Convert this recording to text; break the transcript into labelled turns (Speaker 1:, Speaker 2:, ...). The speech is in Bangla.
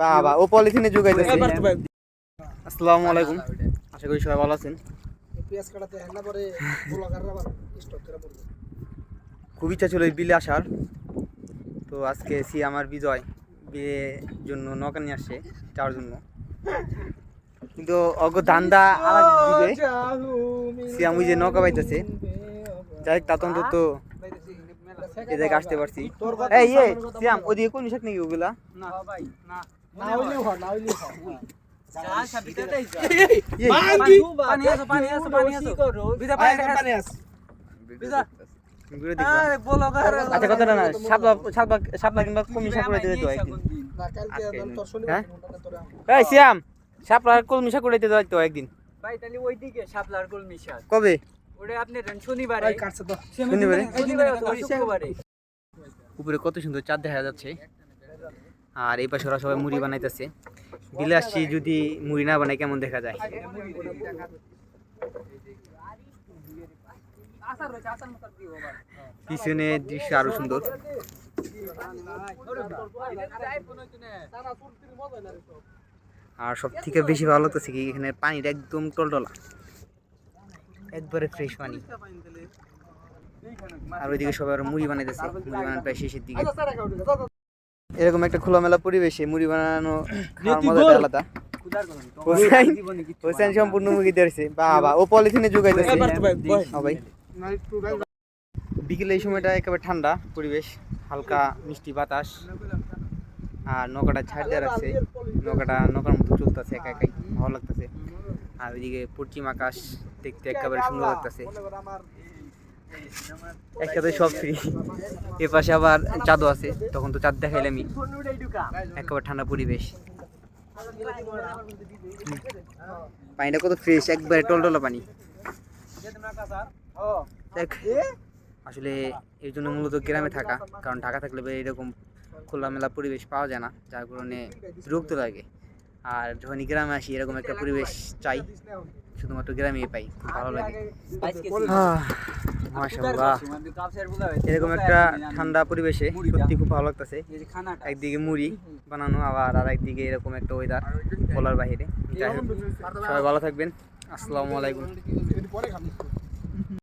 Speaker 1: বাবা ও পলিথিনে জুগাইতেছে। আসসালামু আলাইকুম, আশা করি সবাই ভালো আছেন। খুব ইচ্ছা ছিল এই বিলে আসার, তো আজকে আমার বিজয় বিয়ের জন্য নৌকা নিয়ে আসছে যাওয়ার জন্য, কিন্তু অগ ধান্দা দিবে সিয়াম ওই যে নৌকা পাইতেছে। যাই তা অন্তত এ জায়গায় আসতে পারছি। এই সিয়াম ওদিকে কোন মিশাক নাকি ওগুলা? না ভাই না, না হইলেও হয়, না হইলেও হয়। আচ্ছা কথা না, শাপলা কিংবা কলমি শাক করে দিতে হয় একদিন। এই সিয়াম শাপলার কলমি শাক করে দিতে হয় তো একদিন
Speaker 2: ভাই। তাহলে ওইদিকে শাপলার কলমি শাক
Speaker 1: কবে?
Speaker 2: ওটা আপনি শনিবারে।
Speaker 1: শনিবারে উপরে কত সুন্দর চাঁদ দেখা যাচ্ছে, আর এই পাশে ওরা সবাই মুড়ি বানাইতেছে। বিলে আসছি, যদি মুড়ি না বানাই কেমন দেখা যায়। পিছনে দৃশ্য আরো সুন্দর। আর সব থেকে বেশি ভালো লাগতেছে কি এখানে পানিটা একদম টলটলা, একবারে ফ্রেশ পানি। আর ওইদিকে সবাই মুড়ি বানাইতেছে, মুড়ি বানানো প্রায় শেষের দিকে। এরকম একটা খোলামেলা পরিবেশে মুড়ি বানানো মজাটা আলাদা। হোসেন সম্পূর্ণ মুড়ি দিয়েছে। বাবা ও পলিথিনে জুগাইতেছে। বিকেলে এই সময়টা একেবারে ঠান্ডা পরিবেশ, হালকা মিষ্টি বাতাস, আর নৌকাটা ছাড় দিয়ে রাখছে। নৌকার মতো চলতেছে একা একাই, ভালো লাগতেছে। আর ওইদিকে পশ্চিম আকাশ দেখতে একেবারে সুন্দর লাগতেছে। একসাথে সব ফ্রি। এ পাশে আবার চাঁদও আছে, তখন তো চাঁদ দেখাইলে আমি। একেবারে ঠান্ডা পরিবেশ, পানিটা কত ফ্রেশ, একবারে টলটলা পানি। আসলে এই জন্য মূলত গ্রামে থাকা, কারণ ঢাকা থাকলে এরকম খোলামেলা পরিবেশ পাওয়া যায় না, যার কারণে বিরক্ত লাগে। আর যখনই গ্রামে আসি এরকম একটা পরিবেশ চাই, শুধুমাত্র গ্রামেই পাই, খুব ভালো লাগে। মাশাআল্লাহ, এরকম একটা ঠান্ডা পরিবেশে সত্যি খুব ভালো লাগতেছে। একদিকে মুড়ি বানানো, আবার আর একদিকে এরকম একটা ওয়েদার বলার বাহিরে। যাই হোক, সবাই ভালো থাকবেন। আসসালামু আলাইকুম।